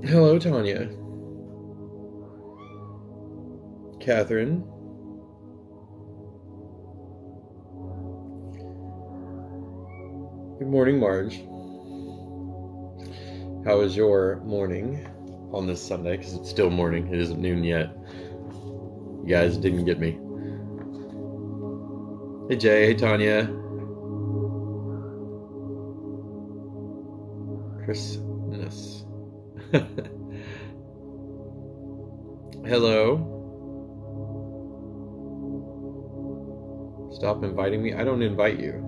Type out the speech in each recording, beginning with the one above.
Hello, Tanya. Catherine. Good morning, Marge. How is your morning on this Sunday? Because it's still morning. It isn't noon yet. You guys didn't get me. Hey, Jay. Hey, Tanya. Christmas. Hello. Stop inviting me. I don't invite you.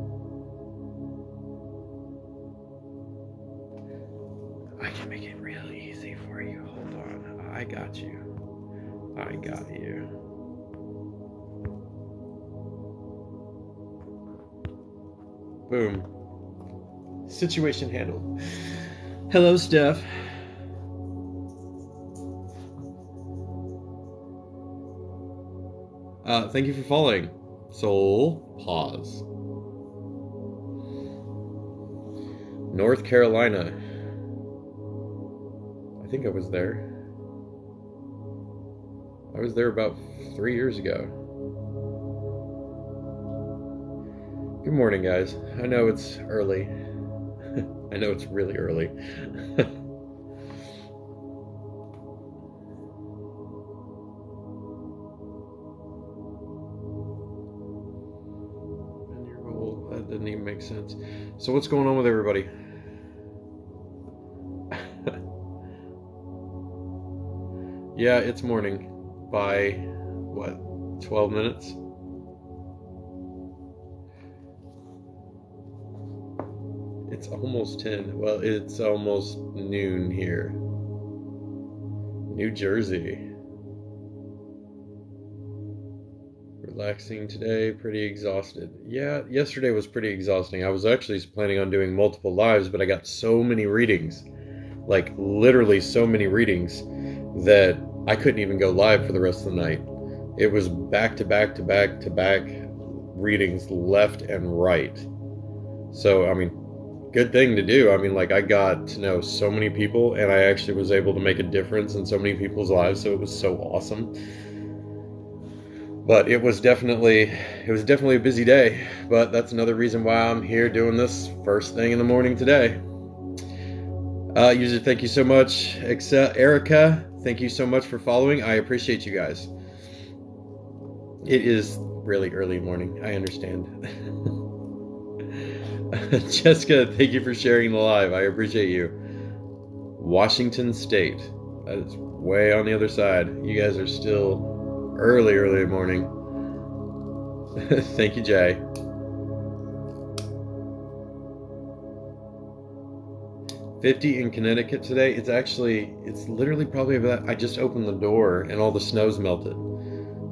I can make it real easy for you. Hold on. I got you. I got you. Boom. Situation handled. Hello, Steph. Thank you for following. Soul, pause. North Carolina. I think I was there. I was there about 3 years ago. Good morning, guys. I know it's early. I know it's really early. That didn't even make sense. So what's going on with everybody? Yeah, it's morning by what, 12 minutes? It's almost 10. Well, it's almost noon here. New Jersey. Relaxing today, pretty exhausted. Yeah, yesterday was pretty exhausting. I was actually planning on doing multiple lives, but I got so many readings, like literally so many readings, that I couldn't even go live for the rest of the night. It was back to back to back to back readings left and right. So, I mean, good thing to do. I mean, like, I got to know so many people, and I actually was able to make a difference in so many people's lives, so it was so awesome. But it was definitely a busy day. But that's another reason why I'm here doing this first thing in the morning today. User, thank you so much. Erica, thank you so much for following. I appreciate you guys. It is really early morning. I understand. Jessica, thank you for sharing the live. I appreciate you. Washington State. That is way on the other side. You guys are still early morning. Thank you, Jay. $50 in Connecticut today. It's literally probably about, I just opened the door and all the snow's melted.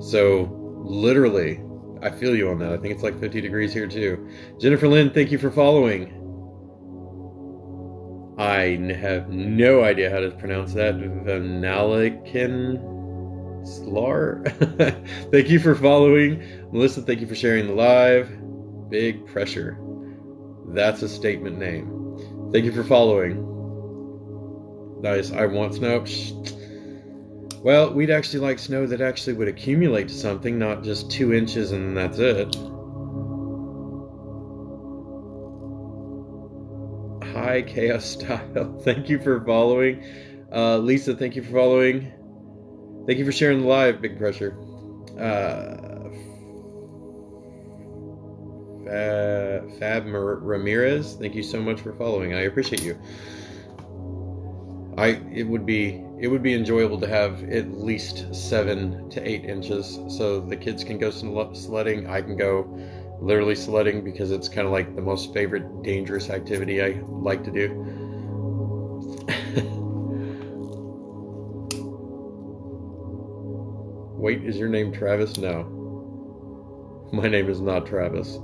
So literally, I feel you on that. I think it's like 50 degrees here too. Jennifer Lynn, thank you for following. I have no idea how to pronounce that. Vanalikin Slar. Thank you for following. Melissa, thank you for sharing the live. Big Pressure. That's a statement name. Thank you for following. Nice. I want snow. Well, we'd actually like snow that actually would accumulate to something, not just 2 inches and that's it. Hi, Chaos Style. Thank you for following. Lisa, thank you for following. Thank you for sharing the live, Big Pressure. Fab Ramirez, thank you so much for following. I appreciate you. It would be enjoyable to have at least 7 to 8 inches, so the kids can go sledding. I can go literally sledding because it's kind of like the most favorite dangerous activity I like to do. Wait, is your name Travis? No. My name is not Travis.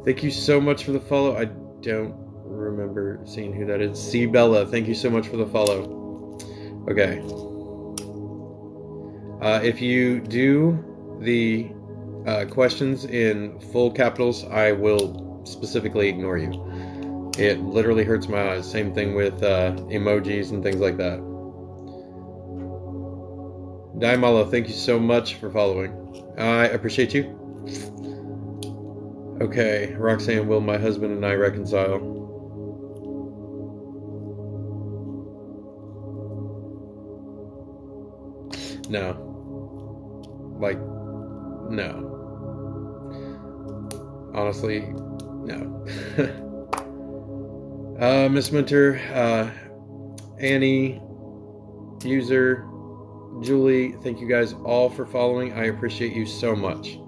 Thank you so much for the follow. I don't remember seeing who that is. C Bella, thank you so much for the follow. Okay. If you do the questions in full capitals, I will specifically ignore you. It literally hurts my eyes. Same thing with emojis and things like that. Daimalo, thank you so much for following. I appreciate you. Okay, Roxanne, will my husband and I reconcile? No. Like, no. Honestly, no. Miss Winter, Annie, User, Julie, thank you guys all for following. I appreciate you so much.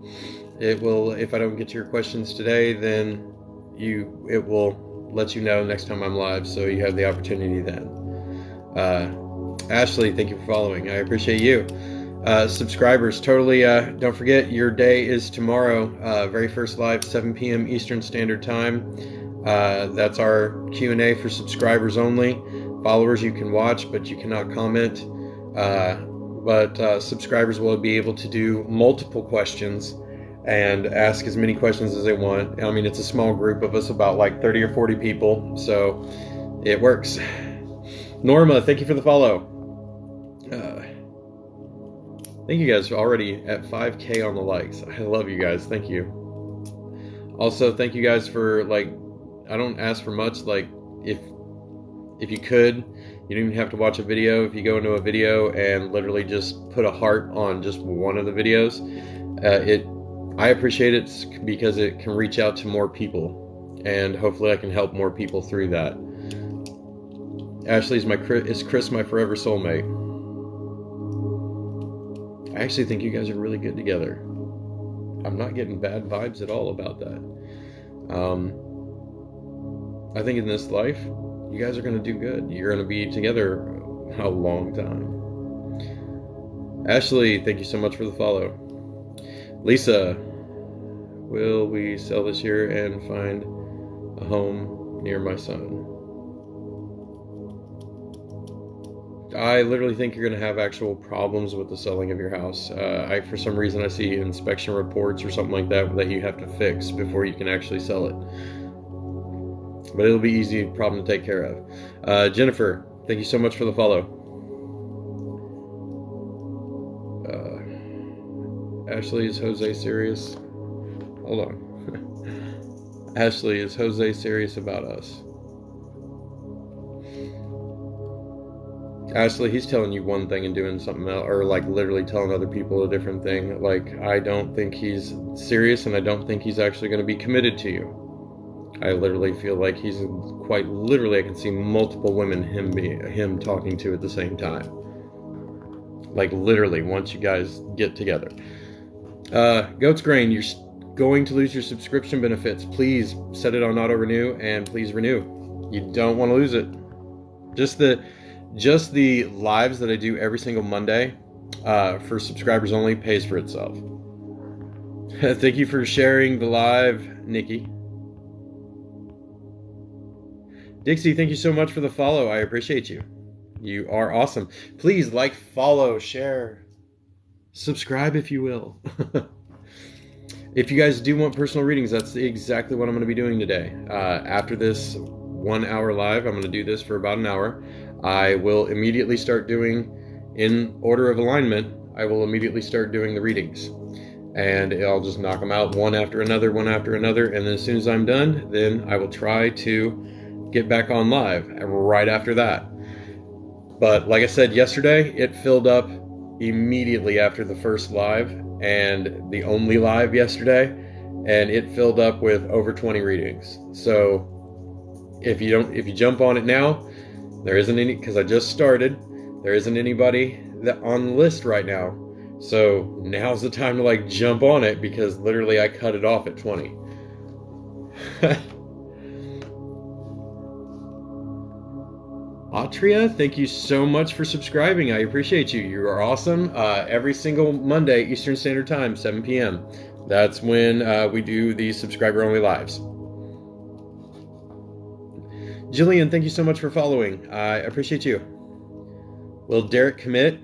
It will, if I don't get to your questions today, then it will let you know next time I'm live, so you have the opportunity then. Ashley, thank you for following. I appreciate you. Subscribers, totally, don't forget, your day is tomorrow. Very first live, 7 p.m. Eastern Standard Time. That's our Q&A for subscribers only. Followers you can watch, but you cannot comment. But subscribers will be able to do multiple questions and ask as many questions as they want. I mean, it's a small group of us, about like 30 or 40 people, so it works. Norma, thank you for the follow. Thank you guys already at 5K on the likes. I love you guys. Thank you. Also, thank you guys for, like, I don't ask for much. Like, if you could, you don't even have to watch a video. If you go into a video and literally just put a heart on just one of the videos, I appreciate it because it can reach out to more people, and hopefully I can help more people through that. Ashley, is Chris my forever soulmate? I actually think you guys are really good together. I'm not getting bad vibes at all about that. I think in this life, you guys are going to do good. You're going to be together a long time. Ashley, thank you so much for the follow. Lisa, will we sell this year and find a home near my son? I literally think you're going to have actual problems with the selling of your house. For some reason, I see inspection reports or something like that you have to fix before you can actually sell it. But it'll be easy problem to take care of. Jennifer, thank you so much for the follow. Ashley, is Jose serious? Hold on. Ashley, is Jose serious about us? Ashley, he's telling you one thing and doing something else, or like literally telling other people a different thing. Like, I don't think he's serious, and I don't think he's actually going to be committed to you. I literally feel like he's quite literally, I can see multiple women him talking to at the same time. Like literally, once you guys get together. Goat's Grain, you're going to lose your subscription benefits. Please set it on auto renew, and please renew. You don't want to lose it. Just the lives that I do every single Monday for subscribers only pays for itself. Thank you for sharing the live, Nikki. Dixie, thank you so much for the follow. I appreciate you. You are awesome. Please like, follow, share, subscribe if you will. If you guys do want personal readings, that's exactly what I'm going to be doing today. After this 1 hour live, I'm going to do this for about an hour. I will immediately start doing, in order of alignment, I will immediately start doing the readings. And I'll just knock them out one after another, and then as soon as I'm done, then I will try to get back on live right after that. But like I said yesterday, it filled up immediately after the first live, and the only live yesterday, and it filled up with over 20 readings. So if you jump on it now, there isn't any, because I just started, there isn't anybody on the list right now. So now's the time to like jump on it, because literally I cut it off at 20. Atria, thank you so much for subscribing. I appreciate you. You are awesome. Every single Monday, Eastern Standard Time, 7 p.m. That's when we do these subscriber-only lives. Jillian, thank you so much for following. I appreciate you. Will Derek commit?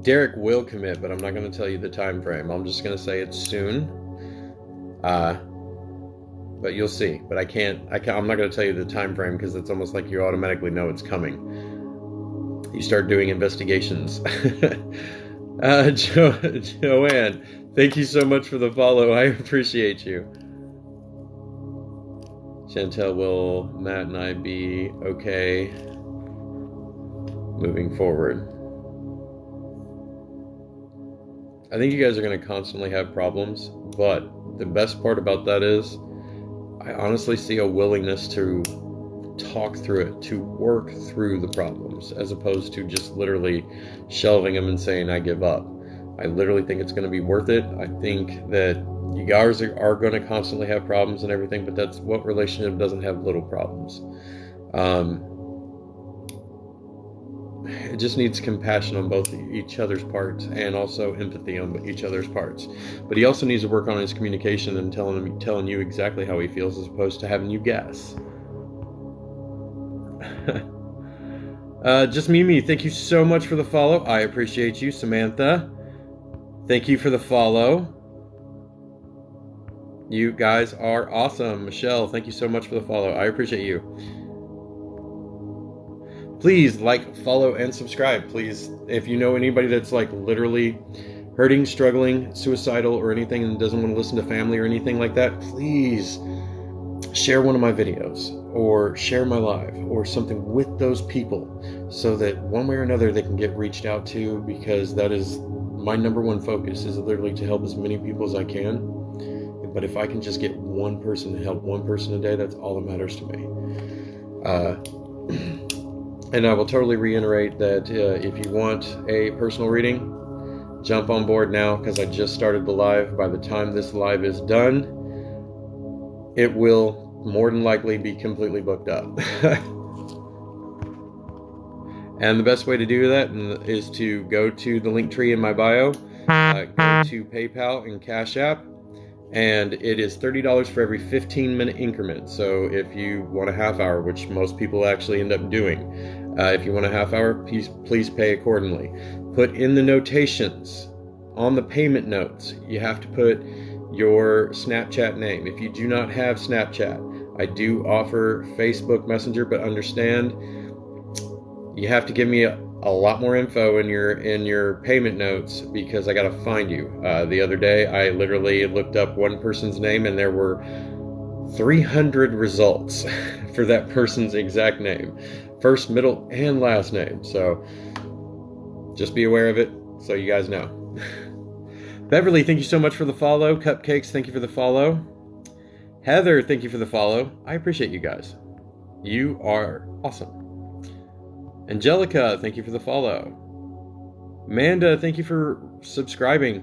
Derek will commit, but I'm not going to tell you the time frame. I'm just going to say it's soon. But you'll see. But I'm not going to tell you the time frame because it's almost like you automatically know it's coming. You start doing investigations. Joanne, thank you so much for the follow. I appreciate you. Chantel, will Matt and I be okay moving forward? I think you guys are going to constantly have problems, but the best part about that is I honestly see a willingness to talk through it, to work through the problems, as opposed to just literally shelving them and saying, I give up. I literally think it's going to be worth it. I think that you guys are going to constantly have problems and everything, but that's what relationship doesn't have little problems. It just needs compassion on both each other's parts and also empathy on each other's parts. But he also needs to work on his communication and telling you exactly how he feels as opposed to having you guess. Just Mimi, thank you so much for the follow. I appreciate you. Samantha, thank you for the follow. You guys are awesome. Michelle, thank you so much for the follow. I appreciate you. Please like, follow, and subscribe. Please, if you know anybody that's like literally hurting, struggling, suicidal, or anything and doesn't want to listen to family or anything like that, please share one of my videos or share my live or something with those people so that one way or another they can get reached out to, because that is my number one focus, is literally to help as many people as I can. But if I can just get one person to help one person a day, that's all that matters to me. And I will totally reiterate that if you want a personal reading, jump on board now, because I just started the live. By the time this live is done, it will more than likely be completely booked up. And the best way to do that is to go to the link tree in my bio, go to PayPal and Cash App, and it is $30 for every 15-minute increment. So if you want a half hour, which most people actually end up doing, if you want a half hour, please pay accordingly. Put in the notations on the payment notes. You have to put your Snapchat name. If you do not have Snapchat, I do offer Facebook Messenger, but understand you have to give me a lot more info in your payment notes, because I gotta find you. The other day I literally looked up one person's name and there were 300 results for that person's exact name, first, middle, and last name. So just be aware of it so you guys know. Beverly, thank you so much for the follow. Cupcakes, thank you for the follow. Heather, thank you for the follow. I appreciate you guys. You are awesome. Angelica, thank you for the follow. Amanda, thank you for subscribing.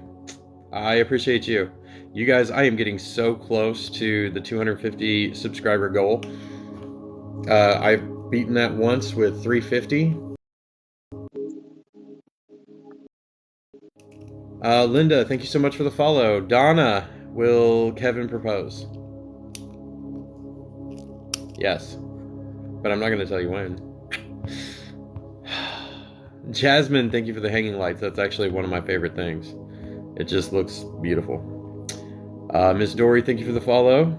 I appreciate you. You guys, I am getting so close to the 250 subscriber goal. I've beaten that once with 350. Linda, thank you so much for the follow. Donna, will Kevin propose? Yes, but I'm not going to tell you when. Jasmine, thank you for the hanging lights. That's actually one of my favorite things. It just looks beautiful. Miss Dory, thank you for the follow.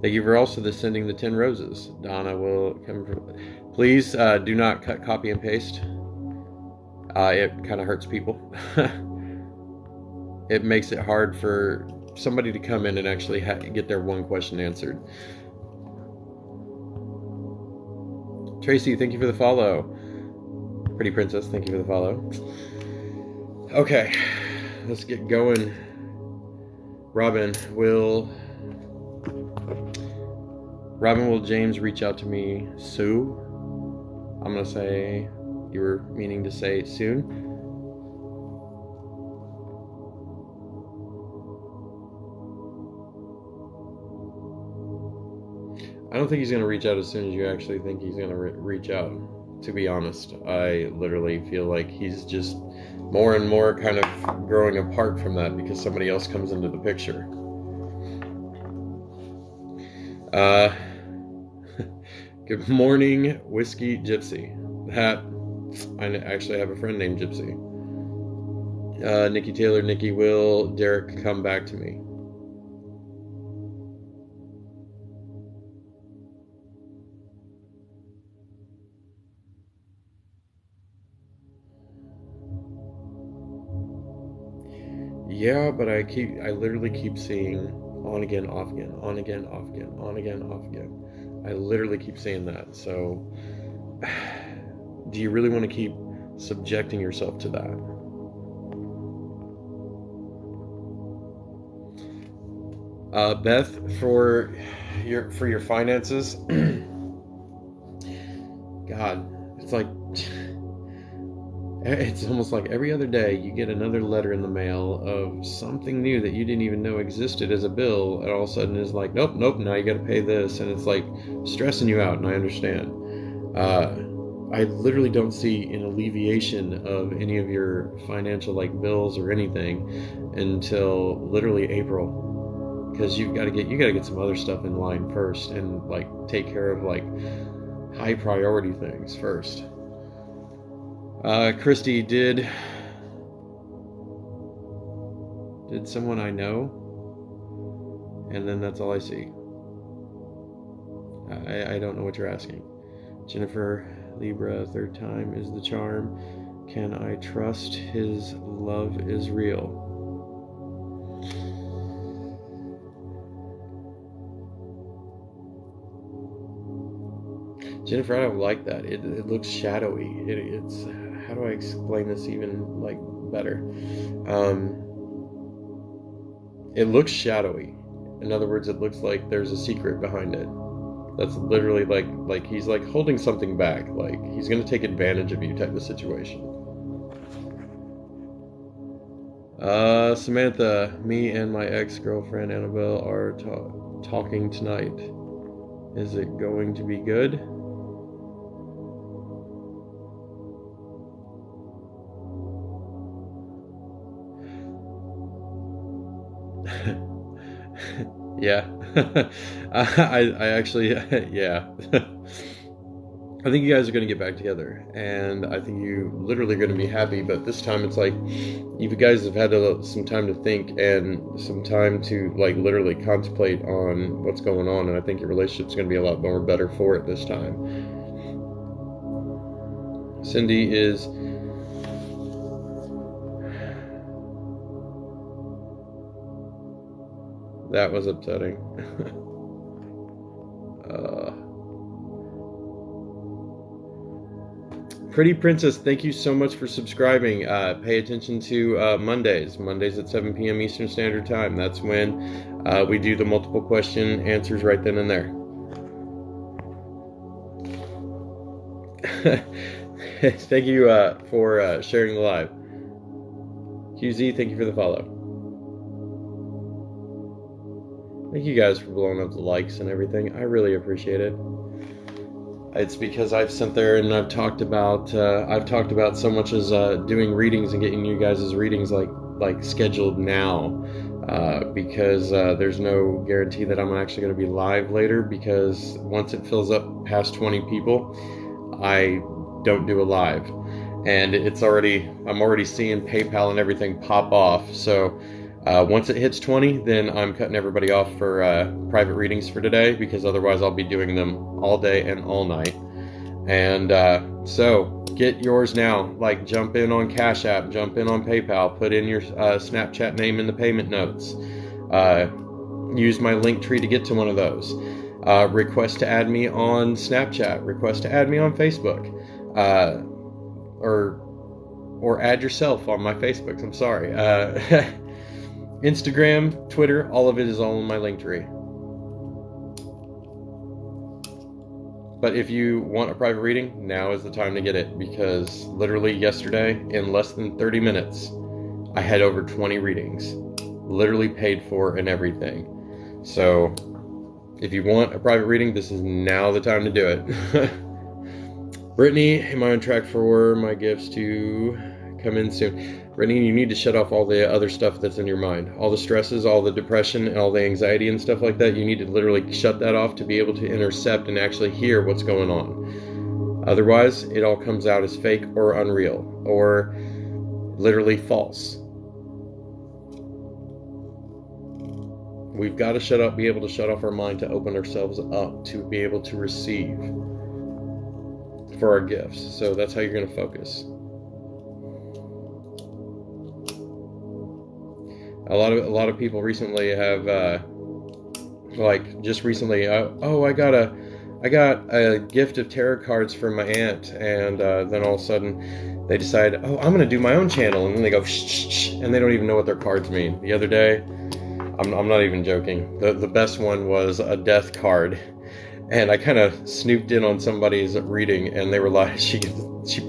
Thank you for also sending the 10 roses. Donna will come. Please do not copy and paste. It kind of hurts people. It makes it hard for somebody to come in and actually get their one question answered. Tracy, thank you for the follow. Pretty Princess, thank you for the follow. Okay, let's get going. Robin, will James reach out to me soon? I'm gonna say you were meaning to say soon. I don't think he's gonna reach out as soon as you actually think he's gonna reach out. To be honest, I literally feel like he's just more and more kind of growing apart from that because somebody else comes into the picture. Good morning, Whiskey Gypsy. I actually have a friend named Gypsy. Nikki Taylor, Nikki, will Derek come back to me? Yeah, but I literally keep seeing on again, off again, on again, off again, on again, off again. I literally keep seeing that. So, do you really want to keep subjecting yourself to that? Beth, for your finances, God, it's like it's almost like every other day you get another letter in the mail of something new that you didn't even know existed as a bill, and all of a sudden it's like, nope, nope, now you got to pay this, and it's like stressing you out. And I understand. I literally don't see an alleviation of any of your financial like bills or anything until literally April, because you got to get some other stuff in line first, and like take care of like high priority things first. Christy, did someone I know? And then that's all I see. I don't know what you're asking. Jennifer Libra, third time is the charm. Can I trust his love is real? Jennifer, I don't like that. It looks shadowy. It's how do I explain this even like better? It looks shadowy. In other words, it looks like there's a secret behind it. That's literally like he's like holding something back. Like he's gonna take advantage of you type of situation. Samantha, me and my ex-girlfriend Annabelle are talking tonight. Is it going to be good? Yeah. I actually, yeah. I think you guys are going to get back together, and I think you literally are going to be happy, but this time it's like you guys have had some time to think and some time to like literally contemplate on what's going on, and I think your relationship's going to be a lot more better for it this time. Cindy is that was upsetting. Pretty Princess, thank you so much for subscribing. Pay attention to Mondays at 7 p.m. Eastern Standard Time. That's when we do the multiple question answers right then and there. Thank you for sharing the live. QZ, thank you for the follow. Thank you guys for blowing up the likes and everything. I really appreciate it. It's because I've sat there and I've talked about so much as doing readings and getting you guys' readings like scheduled now, because there's no guarantee that I'm actually going to be live later, because once it fills up past 20 people, I don't do a live, and I'm already seeing PayPal and everything pop off. So once it hits 20, then I'm cutting everybody off for private readings for today, because otherwise I'll be doing them all day and all night. And so get yours now. Like, jump in on Cash App, jump in on PayPal, put in your Snapchat name in the payment notes. Use my link tree to get to one of those. Request to add me on Snapchat. Request to add me on Facebook. Or add yourself on my Facebook. I'm sorry. Instagram, Twitter, all of it is all in my link tree. But if you want a private reading, now is the time to get it, because literally yesterday, in less than 30 minutes, I had over 20 readings, literally paid for and everything. So if you want a private reading, this is now the time to do it. Brittany, am I on track for my gifts to come in soon? Brittany, you need to shut off all the other stuff that's in your mind. All the stresses, all the depression, and all the anxiety and stuff like that. You need to literally shut that off to be able to intercept and actually hear what's going on. Otherwise, it all comes out as fake or unreal or literally false. We've got to be able to shut off our mind to open ourselves up to be able to receive for our gifts. So that's how you're going to focus. A lot of people recently have just recently, I got a gift of tarot cards from my aunt, and then all of a sudden they decide, I'm going to do my own channel, and then they go shh, shh, shh, and they don't even know what their cards mean. The other day, I'm not even joking, the best one was a death card, and I kind of snooped in on somebody's reading, and they were like, she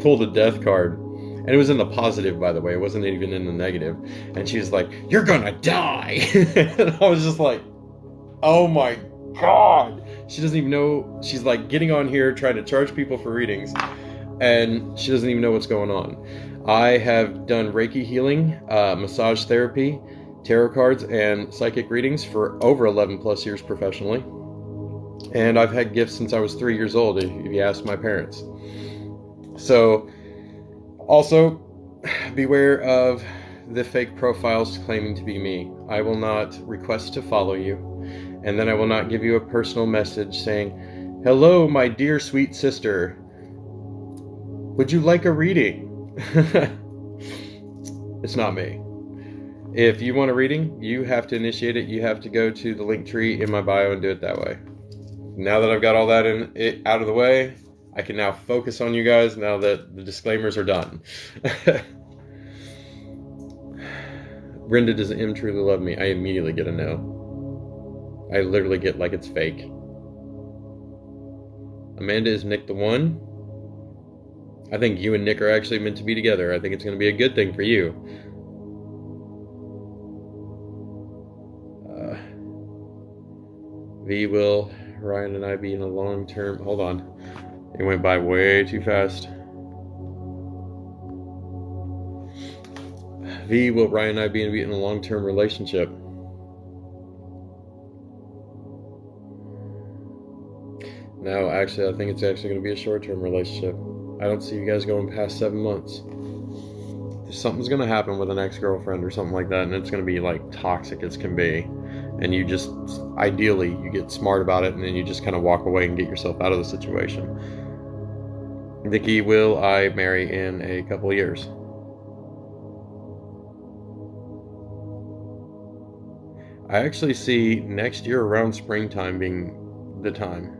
pulled a death card. And it was in the positive, by the way. It wasn't even in the negative. And she was like, "You're gonna die." And I was just like, oh my God. She doesn't even know. She's like getting on here trying to charge people for readings. And she doesn't even know what's going on. I have done Reiki healing, massage therapy, tarot cards, and psychic readings for over 11 plus years professionally. And I've had gifts since I was 3 years old, if you ask my parents. So, also, beware of the fake profiles claiming to be me. I will not request to follow you, and then I will not give you a personal message saying, "Hello, my dear sweet sister. Would you like a reading?" It's not me. If you want a reading, you have to initiate it. You have to go to the link tree in my bio and do it that way. Now that I've got all that out of the way, I can now focus on you guys now that the disclaimers are done. Brenda, does M truly love me? I immediately get a no. I literally get like it's fake. Amanda, is Nick the one? I think you and Nick are actually meant to be together. I think it's going to be a good thing for you. Will Ryan and I be in a long-term... Hold on. It went by way too fast. Will Ryan and I be in a long-term relationship? No, actually, I think it's actually going to be a short-term relationship. I don't see you guys going past 7 months. Something's going to happen with an ex-girlfriend or something like that, and it's going to be like toxic as can be. And you just, ideally, you get smart about it, and then you just kind of walk away and get yourself out of the situation. Vicky, will I marry in a couple of years? I actually see next year around springtime being the time.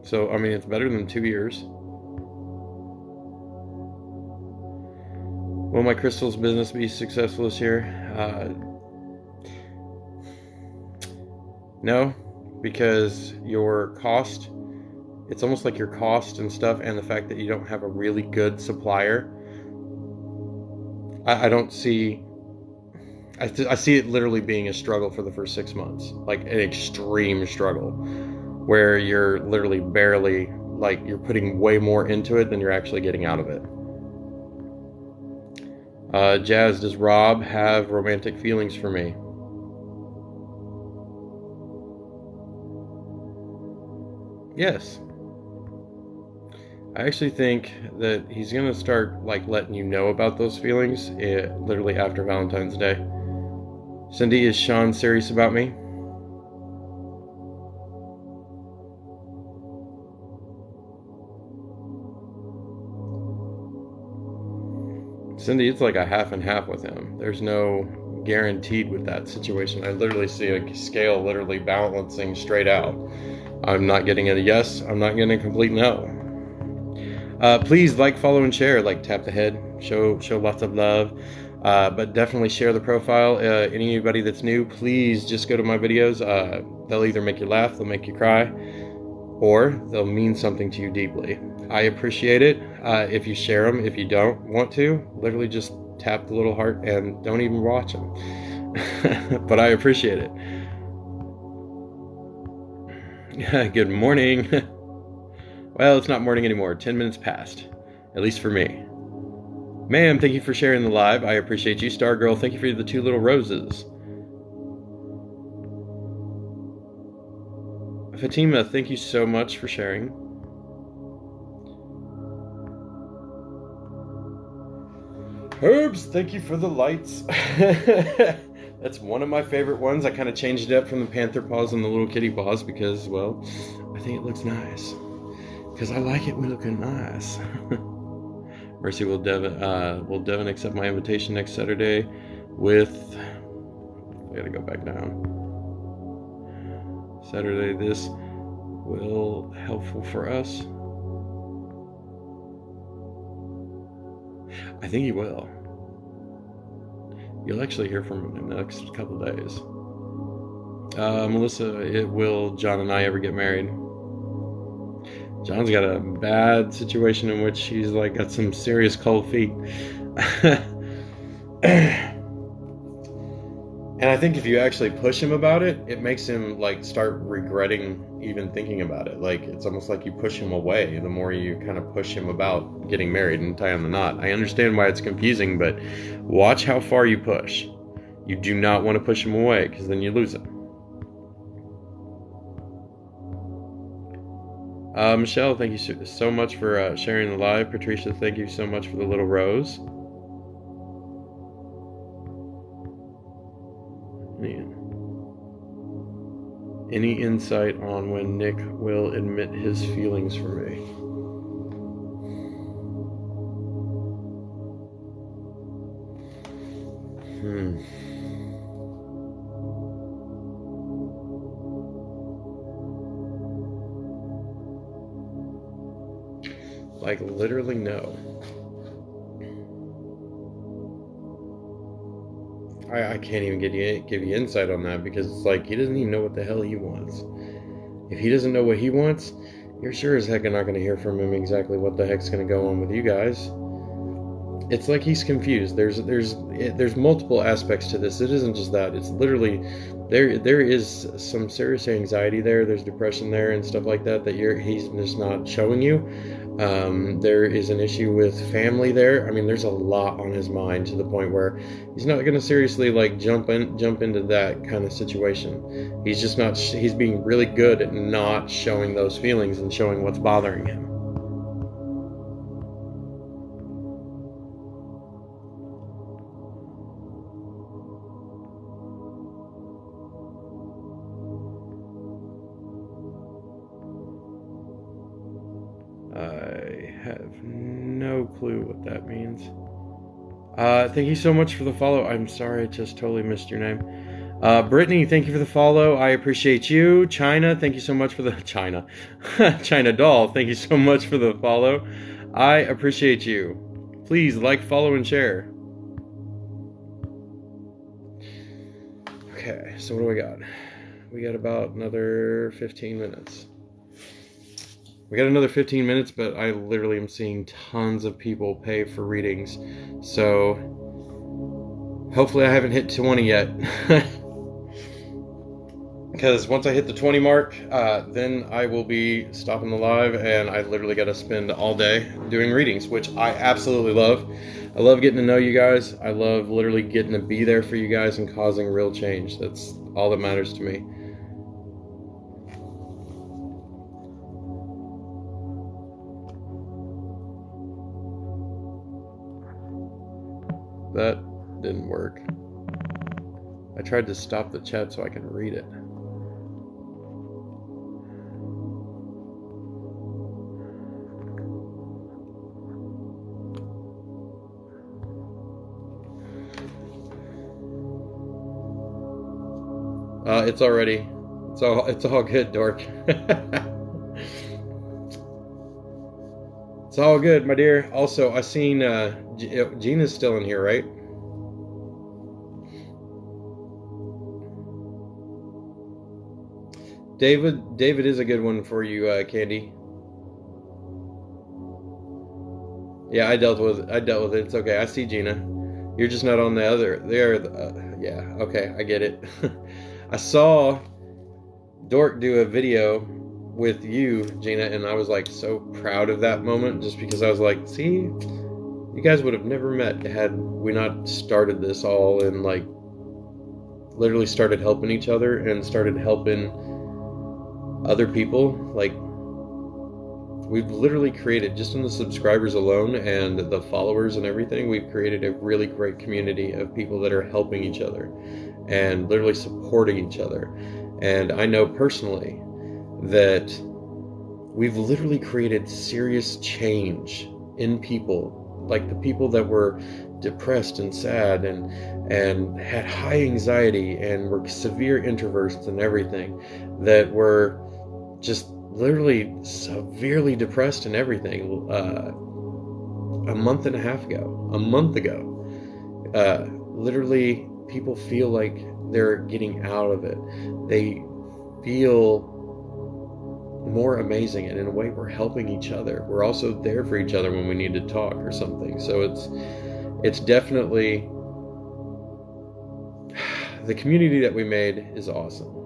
So, I mean, it's better than 2 years. Will my crystals business be successful this year? No, because your cost, it's almost like your cost and stuff, and the fact that you don't have a really good supplier. I don't see... I see it literally being a struggle for the first 6 months, like an extreme struggle, where you're literally barely, like, you're putting way more into it than you're actually getting out of it. Jazz, does Rob have romantic feelings for me? Yes. I actually think that he's gonna start, like, letting you know about those feelings literally after Valentine's Day. Cindy, is Sean serious about me? Cindy, it's like a half and half with him. There's no guaranteed with that situation. I literally see a scale literally balancing straight out. I'm not getting a yes. I'm not getting a complete no. Please like, follow, and share. Like, tap the head. Show lots of love. But definitely share the profile. Anybody that's new, please just go to my videos. They'll either make you laugh, they'll make you cry, or they'll mean something to you deeply. I appreciate it if you share them. If you don't want to, literally just tap the little heart and don't even watch them. But I appreciate it. Good morning. Well, it's not morning anymore. 10 minutes past, at least for me. Ma'am, thank you for sharing the live. I appreciate you. Stargirl, thank you for the 2 little roses. Fatima, thank you so much for sharing. Herbs, thank you for the lights. That's one of my favorite ones. I kind of changed it up from the panther paws and the little kitty paws because, well, I think it looks nice. Because I like it when looking nice. Mercy, will Devin accept my invitation next Saturday with... I gotta go back down. Saturday, this will helpful for us. I think he will. You'll actually hear from him in the next couple of days. Melissa, will John and I ever get married? John's got a bad situation in which he's like got some serious cold feet. And I think if you actually push him about it, it makes him like start regretting even thinking about it. Like it's almost like you push him away the more you kind of push him about getting married and tie on the knot. I understand why it's confusing, but watch how far you push. You do not want to push him away because then you lose him. Michelle, thank you so much for sharing the live. Patricia, thank you so much for the little rose. Any insight on when Nick will admit his feelings for me? Like literally no. I can't even give you insight on that because it's like he doesn't even know what the hell he wants. If he doesn't know what he wants, you're sure as heck not going to hear from him exactly what the heck's going to go on with you guys. It's like he's confused. There's multiple aspects to this. It isn't just that. It's literally there is some serious anxiety there. There's depression there and stuff like that he's just not showing you. There is an issue with family there. I mean, there's a lot on his mind to the point where he's not going to seriously like jump into that kind of situation. He's just not. He's being really good at not showing those feelings and showing what's bothering him. I have no clue what that means. Thank you so much for the follow. I'm sorry, I just totally missed your name. Brittany, thank you for the follow. I appreciate you. China, thank you so much for the... China Doll, thank you so much for the follow. I appreciate you. Please like, follow, and share. Okay, so what do we got? We got about another 15 minutes. We got another 15 minutes, but I literally am seeing tons of people pay for readings. So hopefully I haven't hit 20 yet. Because once I hit the 20 mark, then I will be stopping the live, and I literally got to spend all day doing readings, which I absolutely love. I love getting to know you guys. I love literally getting to be there for you guys and causing real change. That's all that matters to me. That didn't work. I tried to stop the chat so I can read it. It's all good, Dork. It's all good, my dear. Also, I seen Gina's still in here, right? David is a good one for you, Candy. Yeah, I dealt with it. It's okay. I see Gina. You're just not on the other. Yeah, okay, I get it. I saw Dork do a video with you, Gina, and I was like so proud of that moment just because I was like, see, you guys would have never met had we not started this all and like literally started helping each other and started helping other people. Like we've literally created, just in the subscribers alone and the followers and everything, we've created a really great community of people that are helping each other. and literally supporting each other. And I know personally that we've literally created serious change in people, like the people that were depressed and sad and had high anxiety and were severe introverts and everything, that were just literally severely depressed and everything. A month ago, literally people feel like they're getting out of it. They feel more amazing, and in a way we're helping each other. We're also there for each other when we need to talk or something. So it's definitely, the community that we made is awesome.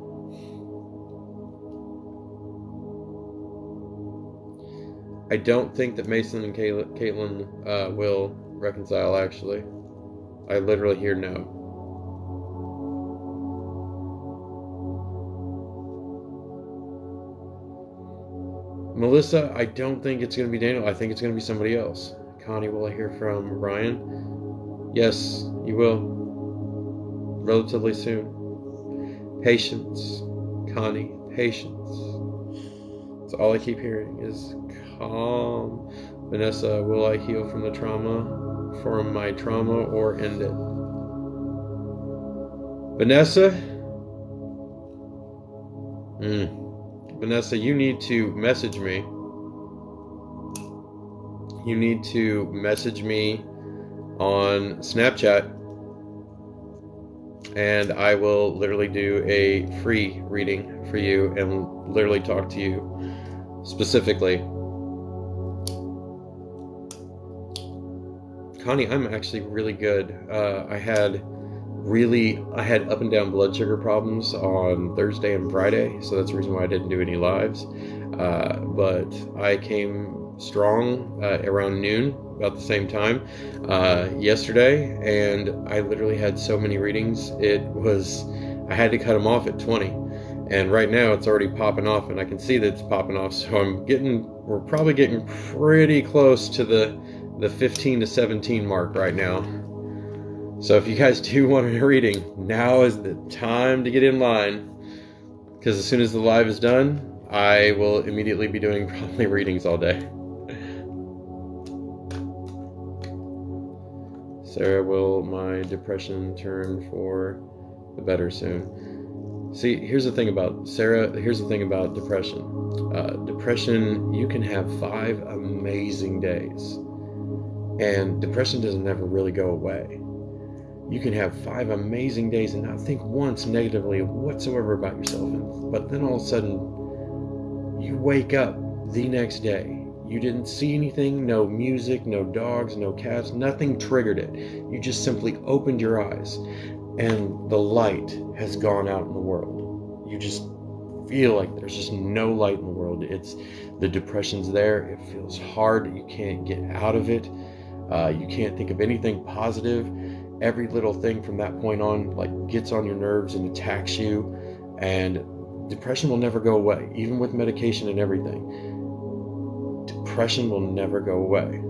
I don't think that Mason and Caitlin will reconcile, actually. I literally hear no. Melissa, I don't think it's going to be Daniel. I think it's going to be somebody else. Connie, will I hear from Ryan? Yes, you will. Relatively soon. Patience. Connie, patience. That's all I keep hearing is calm. Vanessa, will I heal from my trauma, or end it? Vanessa? Vanessa, you need to message me. You need to message me on Snapchat, and I will literally do a free reading for you and literally talk to you specifically. Connie, I'm actually really good. I had up and down blood sugar problems on Thursday and Friday, so that's the reason why I didn't do any lives. But I came strong around noon, about the same time, yesterday, and I literally had so many readings. I had to cut them off at 20, and right now it's already popping off, and I can see that it's popping off, so we're probably getting pretty close to the 15 to 17 mark right now. So if you guys do want a reading, now is the time to get in line, because as soon as the live is done, I will immediately be doing probably readings all day. Sarah, will my depression turn for the better soon? See, here's the thing about depression. Depression, you can have 5 amazing days, and depression doesn't ever really go away. You can have 5 amazing days and not think once negatively whatsoever about yourself, but then all of a sudden you wake up the next day. You didn't see anything, no music, no dogs, no cats, nothing triggered it. You just simply opened your eyes, and the light has gone out in the world. You just feel like there's just no light in the world. The depression's there. It feels hard. You can't get out of it. You can't think of anything positive. Every little thing from that point on gets on your nerves and attacks you, and depression will never go away, even with medication and everything. Depression will never go away.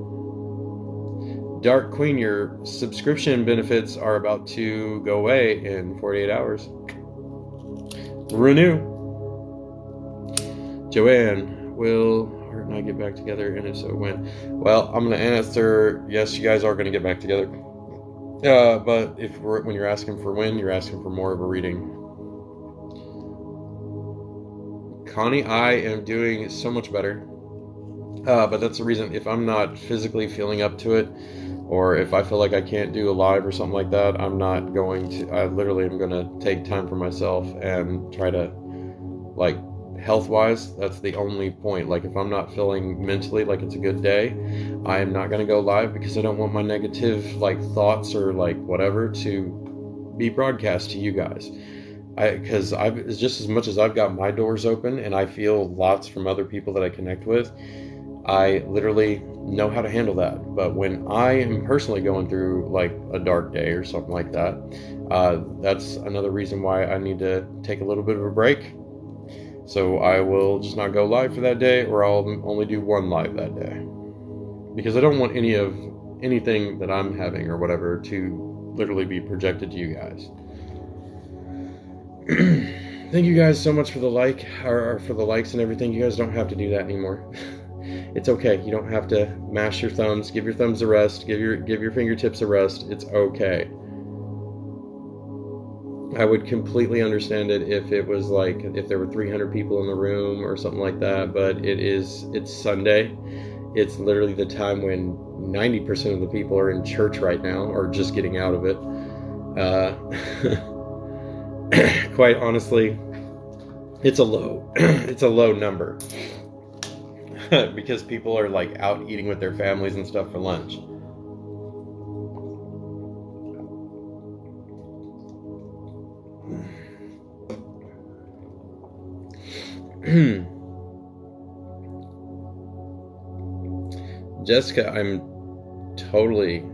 Dark Queen, your subscription benefits are about to go away in 48 hours. Renew. Joanne, will Heart and I get back together, and if so, when? Well, I'm going to answer, yes, you guys are going to get back together. But when you're asking for when, you're asking for more of a reading. Connie, I am doing so much better. But that's the reason, if I'm not physically feeling up to it, or if I feel like I can't do a live or something like that, I literally am going to take time for myself and try to, health-wise, that's the only point. If I'm not feeling mentally like it's a good day, I am not going to go live, because I don't want my negative, thoughts or, whatever to be broadcast to you guys. Because just as much as I've got my doors open and I feel lots from other people that I connect with, I literally know how to handle that. But when I am personally going through a dark day or something like that, that's another reason why I need to take a little bit of a break. So I will just not go live for that day, or I'll only do one live that day, because I don't want anything that I'm having or whatever to literally be projected to you guys. Thank you guys so much for the like, or for the likes and everything. You guys don't have to do that anymore. It's okay. You don't have to mash your thumbs. Give your thumbs a rest. Give your fingertips a rest. It's okay. I would completely understand it if it was like if there were 300 people in the room or something like that, but it's Sunday. It's literally the time when 90% of the people are in church right now or just getting out of it. Quite honestly, it's a low number because people are like out eating with their families and stuff for lunch. Jessica, I'm totally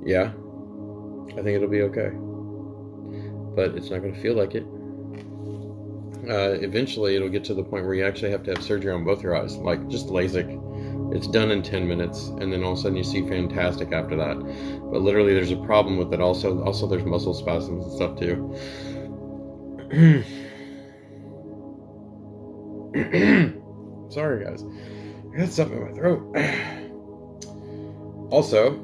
yeah, I think it'll be okay, but it's not going to feel like it. Eventually it'll get to the point where you actually have to have surgery on both your eyes, like just LASIK. It's done in 10 minutes, and then all of a sudden you see fantastic after that. But literally there's a problem with it also. Also there's muscle spasms and stuff too. Sorry guys, I got something in my throat. Also,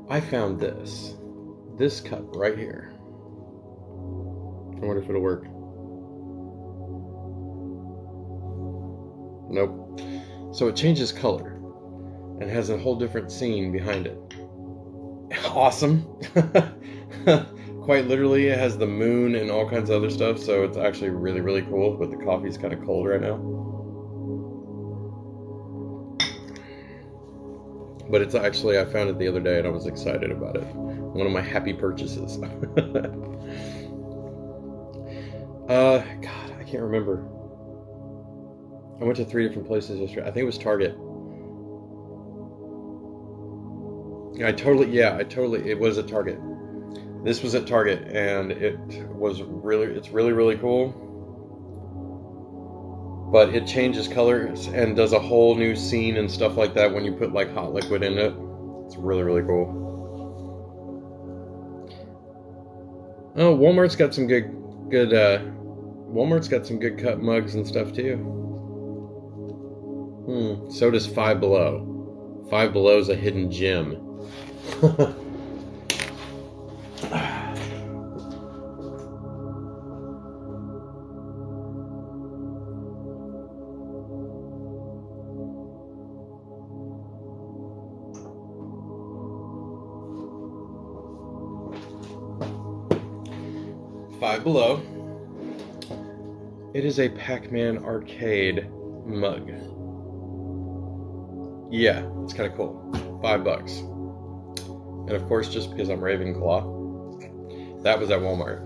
I found this cup right here. I wonder if it'll work. Nope. So it changes color and has a whole different scene behind it. Awesome. Quite literally, it has the moon and all kinds of other stuff, so it's actually really, really cool, but the coffee's kind of cold right now. But it's actually, I found it the other day and I was excited about it. One of my happy purchases. God, I can't remember. I went to 3 different places yesterday. I think it was Target. It was at Target. This was at Target, and it's really, really cool. But it changes colors and does a whole new scene and stuff like that when you put like hot liquid in it. It's really, really cool. Oh, Walmart's got some good cut mugs and stuff too. So does Five Below. Five Below is a hidden gem. Five Below. It is a Pac-Man arcade mug. Yeah, it's kind of cool. $5. And of course, just because I'm Ravenclaw, that was at Walmart.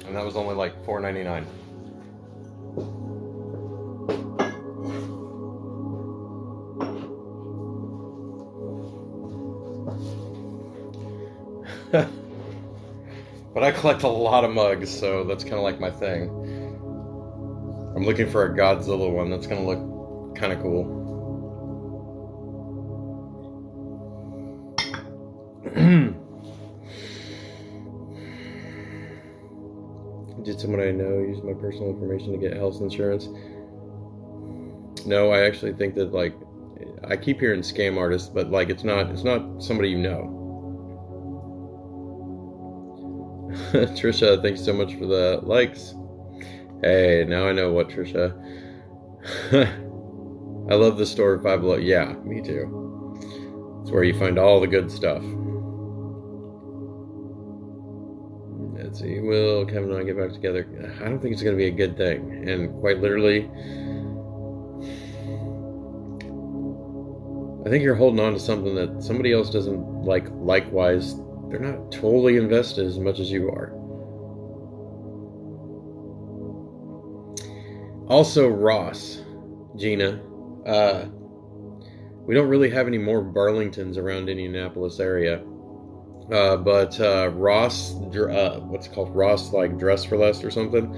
And that was only like $4.99. But I collect a lot of mugs, so that's kind of like my thing. I'm looking for a Godzilla one that's going to look kind of cool. Did someone I know use my personal information to get health insurance? No, I actually think that, like, I keep hearing scam artists, but like it's not somebody you know. Trisha, thanks so much for the likes. Hey, now I know what, Trisha. I love the store Five Below. Yeah, me too. It's where you find all the good stuff. Let's see, will Kevin and I get back together? I don't think it's going to be a good thing. And quite literally, I think you're holding on to something that somebody else doesn't like. Likewise, they're not totally invested as much as you are. Also, Ross, Gina, we don't really have any more Burlingtons around Indianapolis area. But Ross, what's it called? Ross, like Dress for Less or something.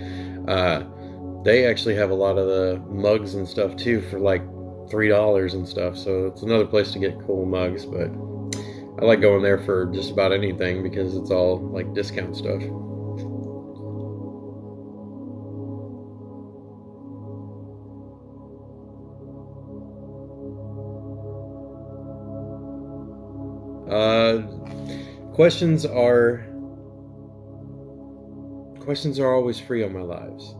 They actually have a lot of the mugs and stuff too for like $3 and stuff. So it's another place to get cool mugs. But I like going there for just about anything because it's all like discount stuff. Questions are always free on my lives.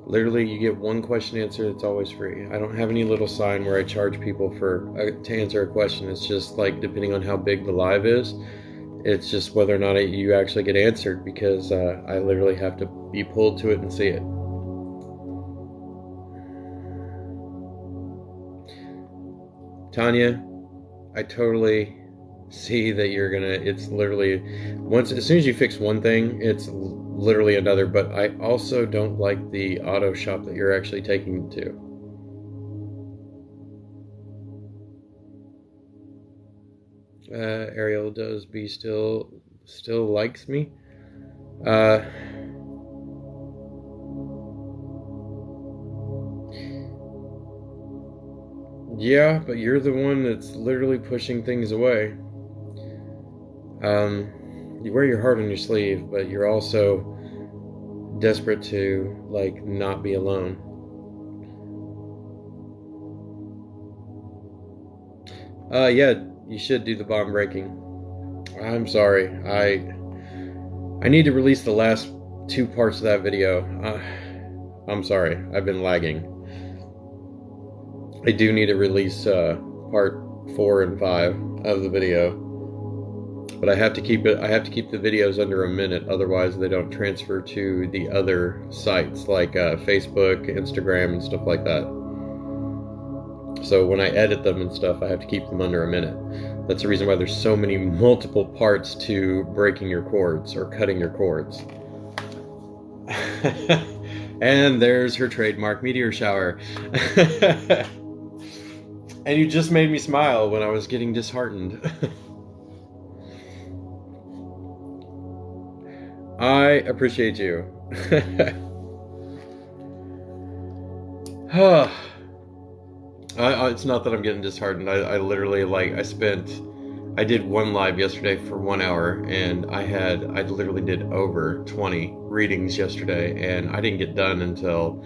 Literally, you get one question answered, it's always free. I don't have any little sign where I charge people to answer a question. It's just like depending on how big the live is, it's just whether or not you actually get answered, because I literally have to be pulled to it and see it. Tanya, I totally see that you're gonna, it's literally, as soon as you fix one thing, it's literally another. But I also don't like the auto shop that you're actually taking to. Ariel does be still likes me. Yeah, but you're the one that's literally pushing things away. You wear your heart on your sleeve, but you're also desperate to, like, not be alone. Yeah, you should do the bomb breaking. I'm sorry. I need to release the last 2 parts of that video. I'm sorry. I've been lagging. I do need to release part 4 and 5 of the video. But I have to keep the videos under a minute, otherwise they don't transfer to the other sites like Facebook, Instagram, and stuff like that. So when I edit them and stuff, I have to keep them under a minute. That's the reason why there's so many multiple parts to breaking your cords or cutting your cords. And there's her trademark meteor shower. And you just made me smile when I was getting disheartened. I appreciate you. It's not that I'm getting disheartened. I literally, like, I did one live yesterday for 1 hour, and I literally did over 20 readings yesterday, and I didn't get done until,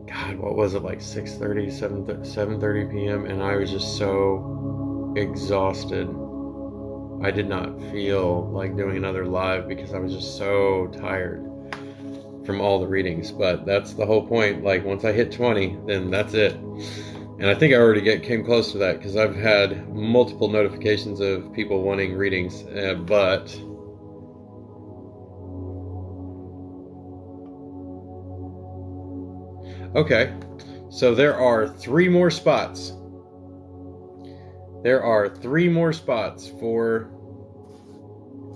God, what was it, like 6:30, 7:30 p.m., and I was just so exhausted. I did not feel like doing another live because I was just so tired from all the readings. But that's the whole point. Like, once I hit 20, then that's it. And I think I already came close to that because I've had multiple notifications of people wanting readings. But okay, so there are 3 more spots. There are 3 more spots for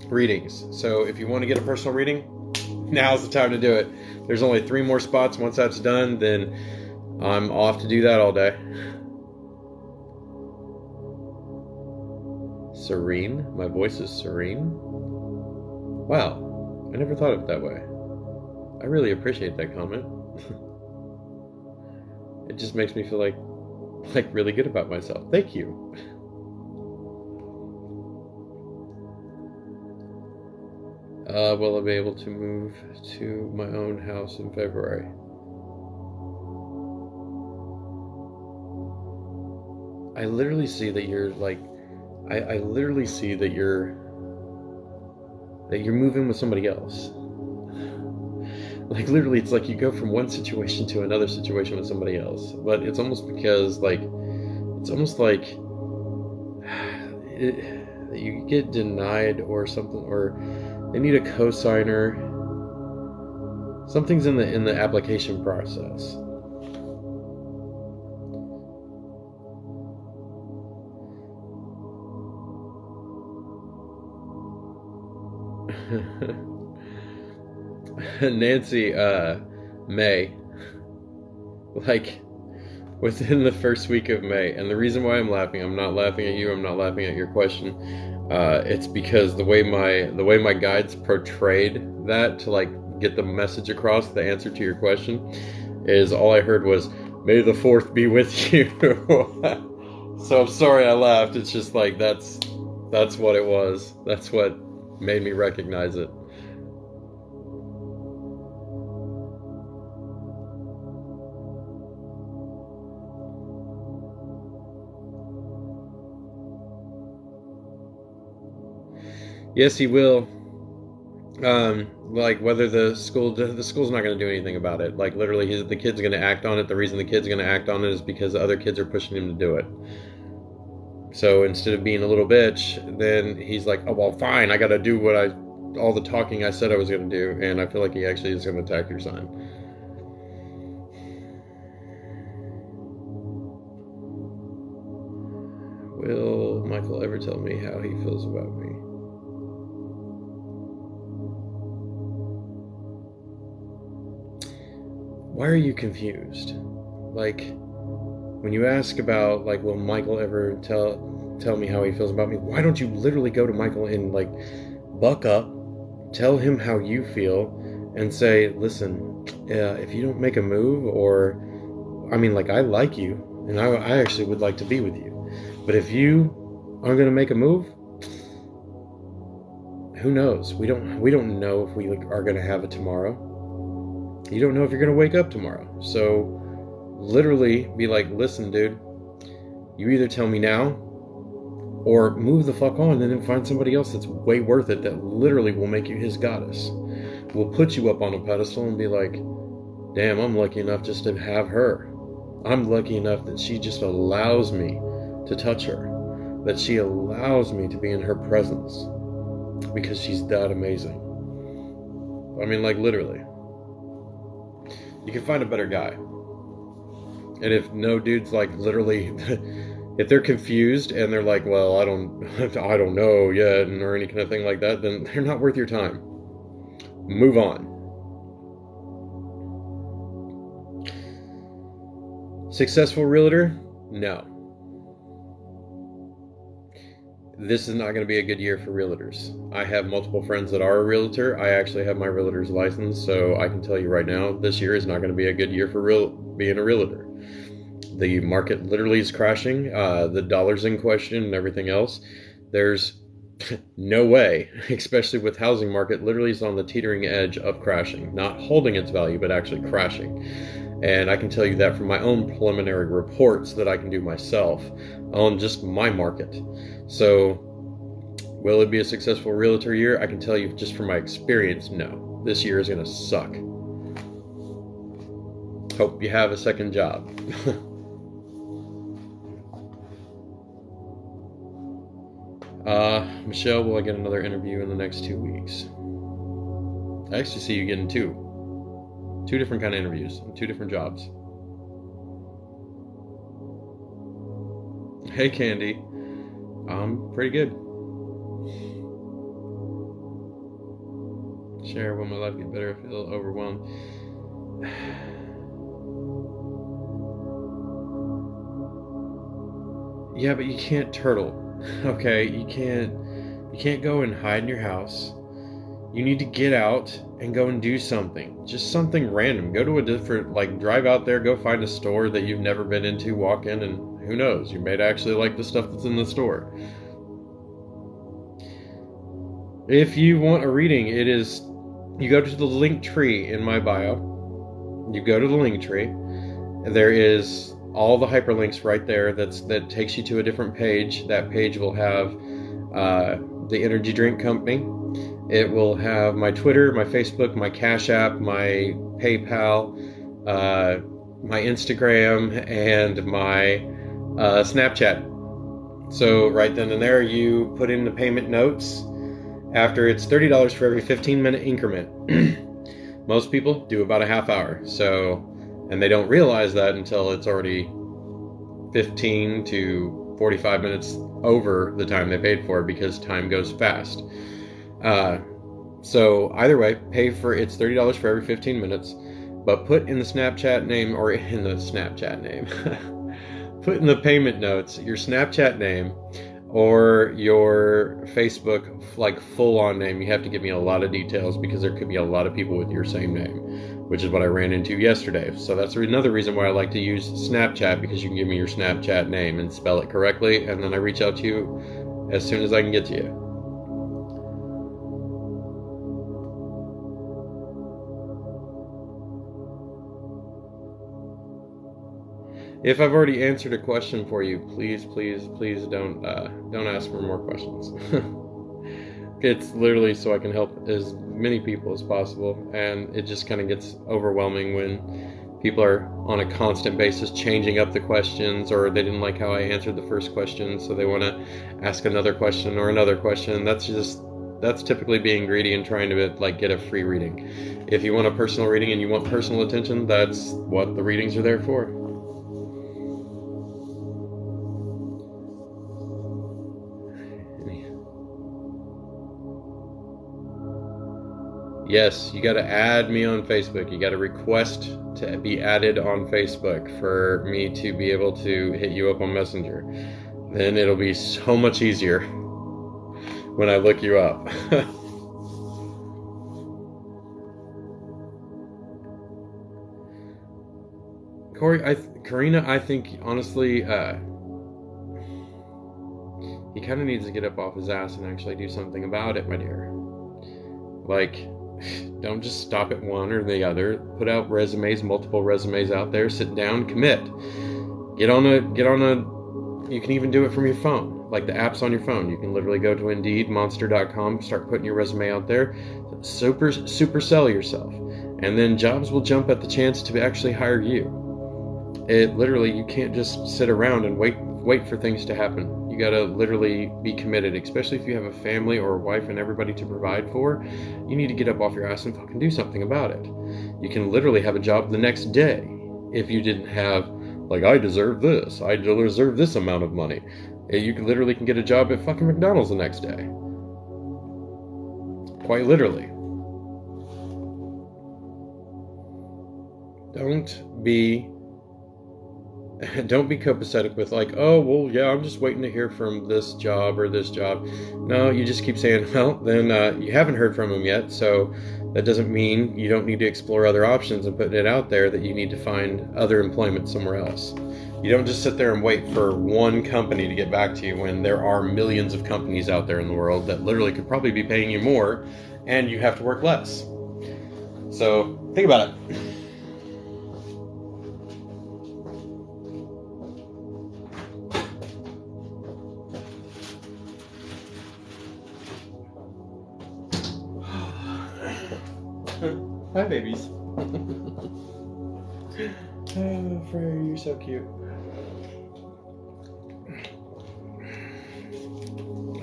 readings. So if you want to get a personal reading, now's the time to do it. There's only 3 more spots. Once that's done, then I'm off to do that all day. Serene? My voice is serene? Wow, I never thought of it that way. I really appreciate that comment. It just makes me feel like really good about myself. Thank you. Will I be able to move to my own house in February? I literally see that you're like, I literally see that you're moving with somebody else. Like, literally, it's like you go from one situation to another situation with somebody else. But it's almost because, like, it's almost like you get denied or something, or they need a cosigner. Something's in the application process. Nancy, May, like, within the first week of May. And the reason why I'm laughing, I'm not laughing at you, I'm not laughing at your question. It's because the way my guides portrayed that to, like, get the message across, the answer to your question, is all I heard was, "May the 4th be with you." So I'm sorry I laughed. It's just like that's what it was. That's what made me recognize it. Yes, he will. Like whether the school's not going to do anything about it. Like literally, the kid's going to act on it. The reason the kid's going to act on it is because the other kids are pushing him to do it. So instead of being a little bitch, then he's like, oh well, fine. I got to do all the talking I said I was going to do, and I feel like he actually is going to attack your son. Will Michael ever tell me how he feels about me? Why are you confused? Like, when you ask about, like, will Michael ever tell me how he feels about me? Why don't you literally go to Michael and, like, buck up, tell him how you feel, and say, listen, if you don't make a move, or, I mean, like, I like you, and I actually would like to be with you. But if you aren't going to make a move, who knows? We don't know if we are going to have a tomorrow. You don't know if you're going to wake up tomorrow. So literally be like, listen, dude, you either tell me now or move the fuck on and then find somebody else that's way worth it, that literally will make you his goddess. Will put you up on a pedestal and be like, damn, I'm lucky enough just to have her. I'm lucky enough that she just allows me to touch her, that she allows me to be in her presence, because she's that amazing. I mean, like, literally. You can find a better guy. And if no dude's like literally, if they're confused and they're like, well, I don't know yet, or any kind of thing like that, then they're not worth your time. Move on. Successful realtor? No. This is not going to be a good year for realtors. I have multiple friends that are a realtor. I actually have my realtor's license, so I can tell you right now, this year is not going to be a good year for being a realtor. The market literally is crashing. The dollar's in question and everything else. There's no way, especially with housing market, literally is on the teetering edge of crashing. Not holding its value, but actually crashing. And I can tell you that from my own preliminary reports that I can do myself on just my market. So, will it be a successful realtor year? I can tell you just from my experience, no. This year is going to suck. Hope you have a second job. Michelle, will I get another interview in the next 2 weeks? I actually see you getting two different kind of interviews, 2 different jobs. Hey, Candy. I'm pretty good. Share, will my life get better? I feel overwhelmed. Yeah, but you can't turtle. Okay, you can't go and hide in your house. You need to get out and go and do something. Just something random. Go to a different, like, drive out there, go find a store that you've never been into, walk in, and who knows, you may actually like the stuff that's in the store. If you want a reading, you go to the link tree in my bio. You go to the link tree. There is all the hyperlinks right there. That takes you to a different page. That page will have the energy drink company. It will have my Twitter, my Facebook, my Cash App, my PayPal, my Instagram, and my Snapchat. So right then and there, you put in the payment notes. After, it's $30 for every 15-minute increment. Most people do about a half hour. And they don't realize that until it's already 15 to 45 minutes over the time they paid for, because time goes fast. So either way, it's $30 for every 15 minutes, but put in the Snapchat name, or in the Snapchat name, put in the payment notes your Snapchat name, or your Facebook like full-on name. You have to give me a lot of details because there could be a lot of people with your same name, which is what I ran into yesterday. So that's another reason why I like to use Snapchat, because you can give me your Snapchat name and spell it correctly, and then I reach out to you as soon as I can get to you. If I've already answered a question for you, please don't ask for more questions. It's literally so I can help as many people as possible, and it just kind of gets overwhelming when people are on a constant basis changing up the questions, or they didn't like how I answered the first question, so they want to ask another question or another question. That's typically being greedy and trying to like get a free reading. If you want a personal reading and you want personal attention, that's what the readings are there for. Yes, you got to add me on Facebook. You got to request to be added on Facebook for me to be able to hit you up on Messenger. Then it'll be so much easier when I look you up. Karina, I think honestly, he kind of needs to get up off his ass and actually do something about it, my dear. Like, don't just stop at one or the other. Put out resumes, multiple resumes out there. Sit down, commit. Get on a. You can even do it from your phone, like the apps on your phone. You can literally go to Indeed, Monster.com, start putting your resume out there. Super sell yourself, and then jobs will jump at the chance to actually hire you. It literally, you can't just sit around and wait for things to happen. You gotta literally be committed, especially if you have a family or a wife and everybody to provide for. You need to get up off your ass and fucking do something about it. You can literally have a job the next day if you didn't have, like, I deserve this amount of money. You literally can get a job at fucking McDonald's the next day. Quite literally. Don't be copacetic with like, oh, well, yeah, I'm just waiting to hear from this job or this job. No, you just keep saying, well, then you haven't heard from them yet, so that doesn't mean you don't need to explore other options and putting it out there that you need to find other employment somewhere else. You don't just sit there and wait for one company to get back to you when there are millions of companies out there in the world that literally could probably be paying you more and you have to work less. So think about it. Hi, babies. Oh, Freya, you're so cute.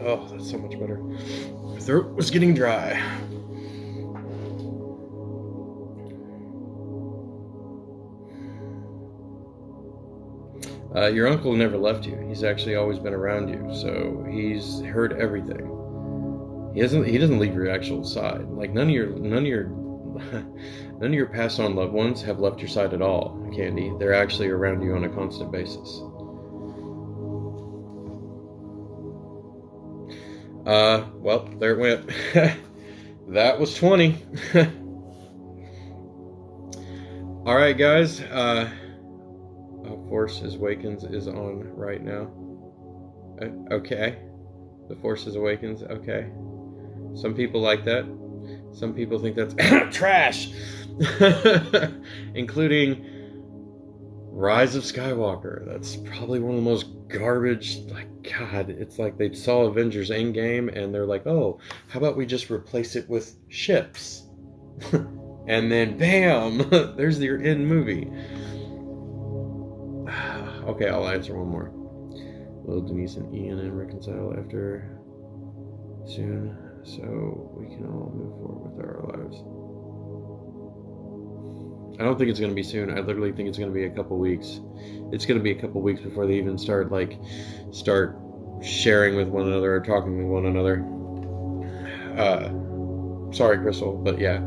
Oh, that's so much better. My throat was getting dry. Your uncle never left you. He's actually always been around you, so he's heard everything. He doesn't leave your actual side. Like none of your passed on loved ones have left your side at all, Candy. They're actually around you on a constant basis. Well, there it went. That was 20. Alright, guys. Force Awakens is on right now. Okay. The Force Awakens, okay. Some people like that. Some people think that's trash. Including Rise of Skywalker. That's probably one of the most garbage, like, God, it's like they saw Avengers Endgame and they're like, oh, how about we just replace it with ships? And then bam, there's your end movie. Okay, I'll answer one more. Will Denise and Ian reconcile after soon, so we can all move forward with our lives? I don't think it's going to be soon. I literally think it's going to be a couple weeks. It's going to be a couple weeks before they even start sharing with one another or talking with one another. Sorry, Crystal, but yeah.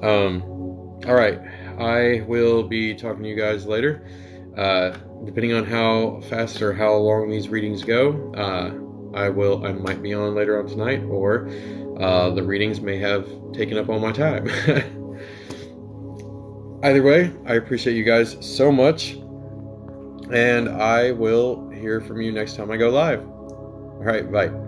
All right, I will be talking to you guys later. Depending on how fast or how long these readings go, I might be on later on tonight, or the readings may have taken up all my time. Either way, I appreciate you guys so much, and I will hear from you next time I go live. All right, bye.